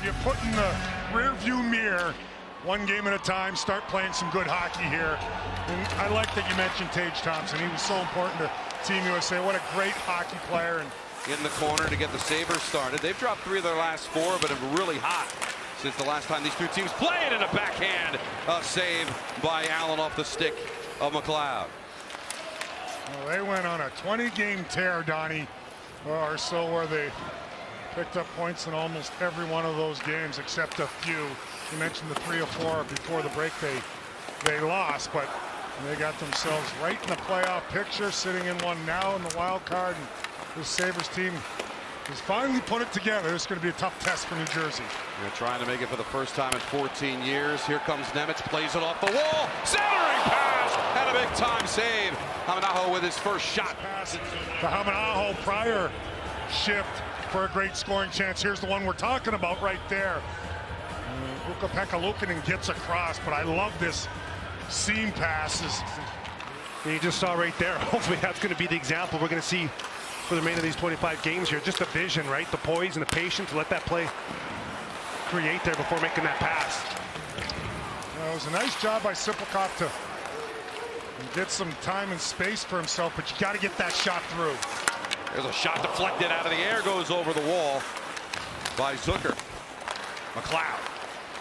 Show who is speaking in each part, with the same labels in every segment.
Speaker 1: You put in the rear-view mirror, one game at a time, start playing some good hockey here. And I like that you mentioned Tage Thompson. He was so important to Team USA. What a great hockey player. And
Speaker 2: in the corner to get the Sabres started. They've dropped 3 of their last 4, but have really hot since the last time these two teams played. In a backhand save by Allen off the stick of McLeod.
Speaker 1: Well, they went on a 20-game tear, Donnie, or so, where they picked up points in almost every one of those games except a few. You mentioned the 3 or 4 before the break they lost, but they got themselves right in the playoff picture, sitting in one now in the wild card. And this Sabres team has finally put it together. This is going to be a tough test for New Jersey.
Speaker 2: They're trying to make it for the first time in 14 years. Here comes Nemitz, plays it off the wall, centering pass, and a big-time save. Hamanaho with his first shot.
Speaker 1: Pass to Hamanaho, prior shift for a great scoring chance. Here's the one we're talking about right there. Ukko-Pekka Luukkonen gets across, but I love this seam passes.
Speaker 3: You just saw right there. Hopefully that's going to be the example we're going to see for the remainder of these 25 games here. Just the vision, right? The poise and the patience to let that play create there before making that pass.
Speaker 1: It was a nice job by Sipelkoff to get some time and space for himself, but you got to get that shot through.
Speaker 2: There's a shot deflected out of the air, goes over the wall by Zucker. McLeod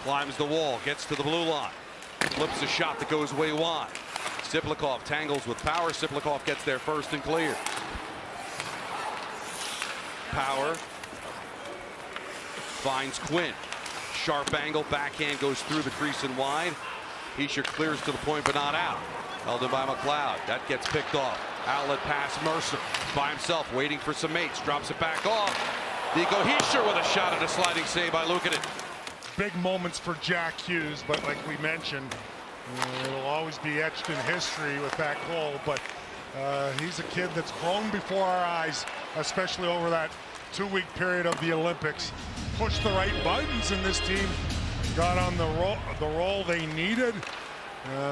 Speaker 2: climbs the wall, gets to the blue line, flips a shot that goes way wide. Sipelkoff tangles with Power. Sipelkoff gets there first and clear. Power finds Quinn. Sharp angle, backhand goes through the crease and wide. Hischier clears to the point but not out. Held in by McLeod. That gets picked off. Outlet pass, Mercer by himself, waiting for some mates. Drops it back off. Nico Hischier with a shot at a sliding save by Luukkonen.
Speaker 1: Big moments for Jack Hughes, but like we mentioned, it'll always be etched in history with that goal. But he's a kid that's grown before our eyes, especially over that 2-week period of the Olympics. Pushed the right buttons, and this team got on the roll they needed.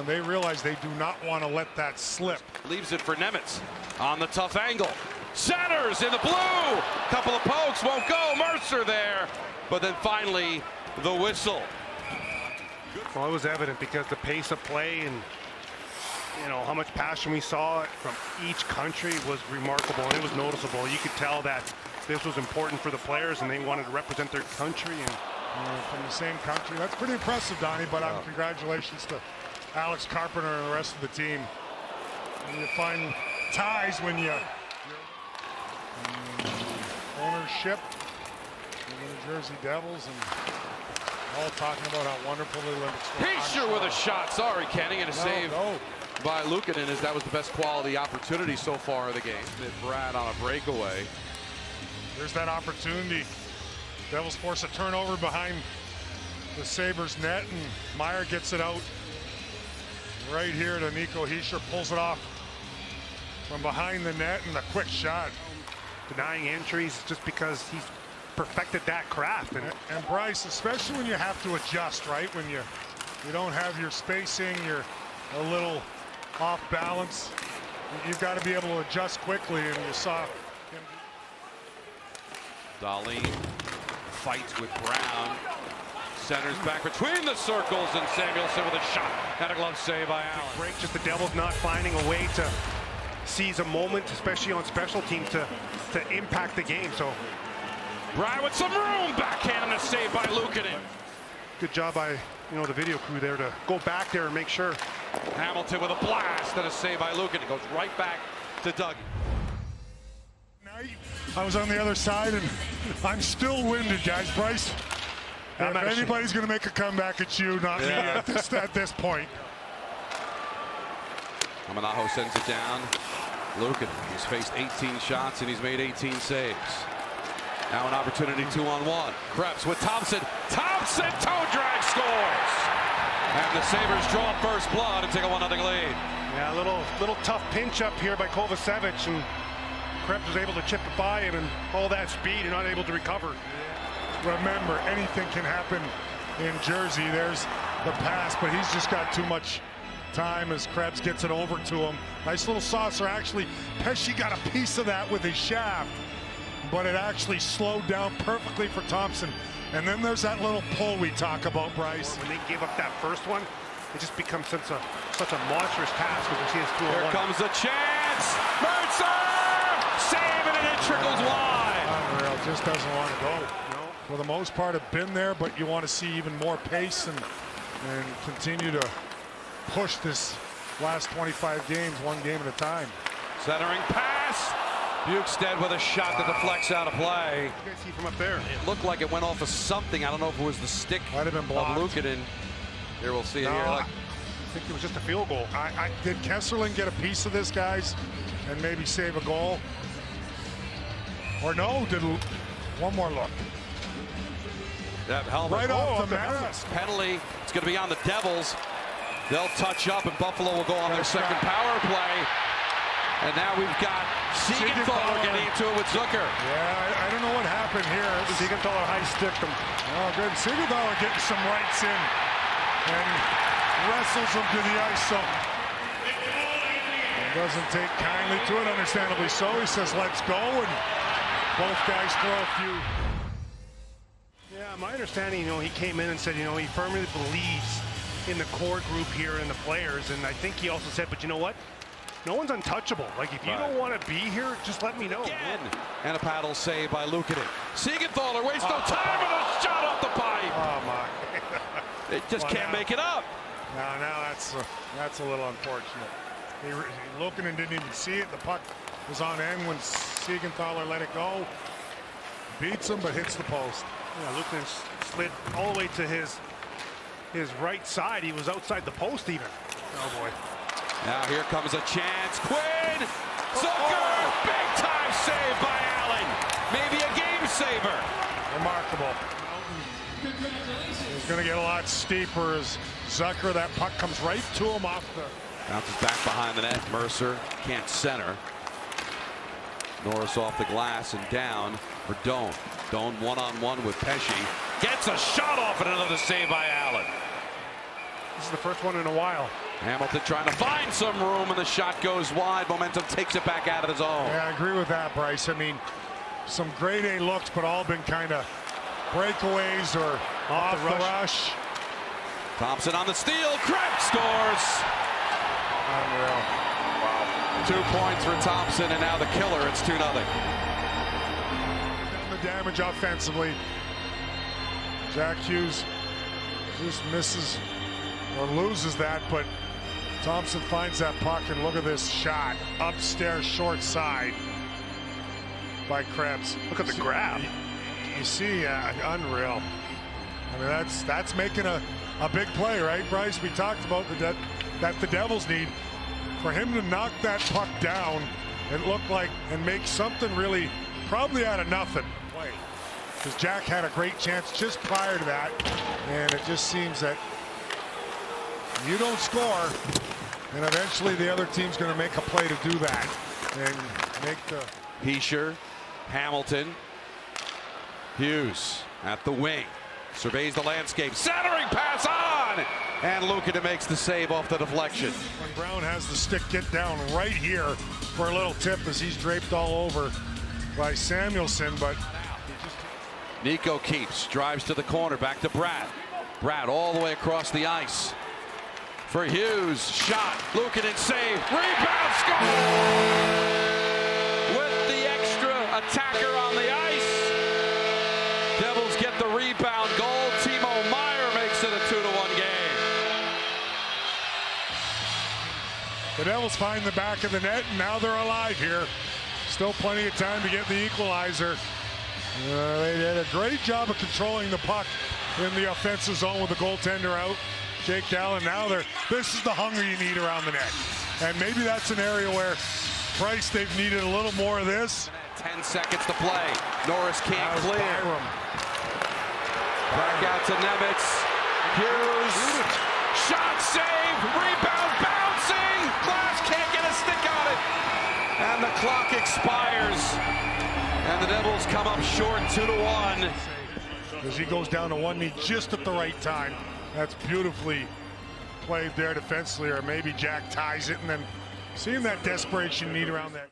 Speaker 1: They realize they do not want to let that slip.
Speaker 2: Leaves it for Nemitz on the tough angle. Centers in the blue. Couple of pokes, won't go. Mercer there. But then finally, the whistle.
Speaker 3: Well, it was evident because the pace of play and how much passion we saw from each country was remarkable, and it was noticeable. You could tell that this was important for the players and they wanted to represent their country. And
Speaker 1: from the same country. That's pretty impressive, Donnie, but congratulations to Alex Carpenter and the rest of the team. And you find ties when you ownership of the New Jersey Devils, and all talking about how wonderful the Olympics were.
Speaker 2: Hischier with a shot. Sorry, Kenny, and a save by Luukkonen, as that was the best quality opportunity so far of the game. Brad on a breakaway.
Speaker 1: There's that opportunity. Devils force a turnover behind the Sabres net, and Meyer gets it out right here to Nico Hischier, pulls it off from behind the net, and a quick shot.
Speaker 3: Denying entries just because he's perfected that craft.
Speaker 1: And Bryce, especially when you have to adjust, right? When you don't have your spacing, you're a little off balance. You've got to be able to adjust quickly, and you saw him.
Speaker 2: Darlene fights with Brown. Centers back between the circles, and Samuelson with a shot. Had a glove save by Allen.
Speaker 3: Break, just the Devils not finding a way to seize a moment, especially on special teams, to impact the game. So
Speaker 2: Brown with some room, backhand and a save by Luukkonen.
Speaker 3: Good job by the video crew there to go back there and make sure.
Speaker 2: Hamilton with a blast and a save by Luukkonen. Goes right back to Doug.
Speaker 1: I was on the other side, and I'm still winded, guys. Bryce, if anybody's going to make a comeback, it's you, not me at this point.
Speaker 2: Hamanaho sends it down. Luukkonen, he's faced 18 shots and he's made 18 saves. Now an opportunity 2-on-1. Krebs with Thompson. Thompson toe drag scores. And the Sabres draw first blood and take a 1-0 lead.
Speaker 3: Yeah, a little tough pinch up here by Kovacevic, and Krebs was able to chip it by him, and all that speed, you're not able to recover.
Speaker 1: Remember, anything can happen in Jersey. There's the pass, but he's just got too much time as Krebs gets it over to him. Nice little saucer. Actually, Pesce got a piece of that with his shaft, but it actually slowed down perfectly for Thompson. And then there's that little pull we talk about, Bryce.
Speaker 3: When they give up that first one, it just becomes such a monstrous task because we see it's 2-1.
Speaker 2: Here comes a chance. Mercer! Save it, and it trickles wide.
Speaker 1: Unreal, just doesn't want to go. No. For the most part, have been there, but you want to see even more pace and continue to push this last 25 games, one game at a time.
Speaker 2: Centering pass. Bukestad with a shot that deflects out of play.
Speaker 3: You guys see from up there?
Speaker 2: It looked like it went off of something. I don't know if it was the stick
Speaker 1: Might have been blocked.
Speaker 2: of Luukkonen. Here we'll see it here.
Speaker 3: I think it was just a field goal.
Speaker 1: Did Kesselring get a piece of this, guys, and maybe save a goal? Or no? Did one more look?
Speaker 2: That helmet.
Speaker 1: Right off the mask.
Speaker 2: Penalty. It's going to be on the Devils. They'll touch up, and Buffalo will go on their second power play. And now we've got Siegenthaler getting into it with Zucker.
Speaker 1: Yeah, I don't know what happened here.
Speaker 3: Siegenthaler high-sticked him.
Speaker 1: Oh, good. Siegenthaler getting some rights in and wrestles him to the ice. So doesn't take kindly to it, understandably so. He says, let's go, and both guys throw a few.
Speaker 3: Yeah, my understanding, he came in and said, he firmly believes in the core group here and the players, and I think he also said, but you know what? No one's untouchable. Like, if you don't want to be here, just let me know.
Speaker 2: Again. And a paddle save by Luukkonen. Siegenthaler wastes no time with a shot off the pipe.
Speaker 1: Oh, my.
Speaker 2: It just can't make it up.
Speaker 1: Now that's a little unfortunate. Luukkonen didn't even see it. The puck was on end when Siegenthaler let it go. Beats him, but hits the post.
Speaker 3: Yeah, Luukkonen slid all the way to his right side. He was outside the post even. Oh, boy.
Speaker 2: Now here comes a chance. Quinn! Zucker! Big time save by Allen. Maybe a game saver.
Speaker 1: Remarkable. He's going to get a lot steeper as Zucker. That puck comes right to him off the...
Speaker 2: Bounces back behind the net. Mercer can't center. Norris off the glass and down for Doan. Doan one-on-one with Pesce. Gets a shot off and another save by Allen.
Speaker 3: This is the first one in a while.
Speaker 2: Hamilton trying to find some room, and the shot goes wide. Momentum takes it back out of his own.
Speaker 1: Yeah, I agree with that, Bryce. I mean, some grade A looks, but all been kind of breakaways or off the rush.
Speaker 2: Thompson on the steal. Krebs scores.
Speaker 1: Unreal.
Speaker 2: Wow. 2 points for Thompson, and now the killer. It's 2-0.
Speaker 1: Done the damage offensively. Jack Hughes just misses or loses that, but Thompson finds that puck, and look at this shot upstairs short side by Krebs.
Speaker 3: Look at the grab.
Speaker 1: You see, unreal. I mean, that's making a big play, right, Bryce? We talked about that the Devils need. For him to knock that puck down, it looked like, and make something really probably out of nothing. Because Jack had a great chance just prior to that, and it just seems that you don't score, and eventually the other team's going to make a play to do that and make the...
Speaker 2: Hischier, Hamilton, Hughes at the wing, surveys the landscape, centering pass on, and Luukkonen makes the save off the deflection.
Speaker 1: When Brown has the stick get down right here for a little tip as he's draped all over by Samuelson, but...
Speaker 2: Nico keeps, drives to the corner, back to Brad. Brad all the way across the ice. For Hughes, shot, Luukkonen save, rebound, score! With the extra attacker on the ice, Devils get the rebound goal. Timo Meier makes it a 2-1 game.
Speaker 1: The Devils find the back of the net, and now they're alive here. Still plenty of time to get the equalizer. They did a great job of controlling the puck in the offensive zone with the goaltender out. Jake Allen, now this is the hunger you need around the net. And maybe that's an area where Price, they've needed a little more of this.
Speaker 2: 10 seconds to play. Norris can't clear.
Speaker 1: Byram.
Speaker 2: Back out to Nemitz. Hughes. Shot save. Rebound bouncing. Glass can't get a stick on it. And the clock expires. And the Devils come up short 2-1.
Speaker 1: As he goes down to one knee just at the right time. That's beautifully played there defensively, or maybe Jack ties it, and then seeing that desperation need around that.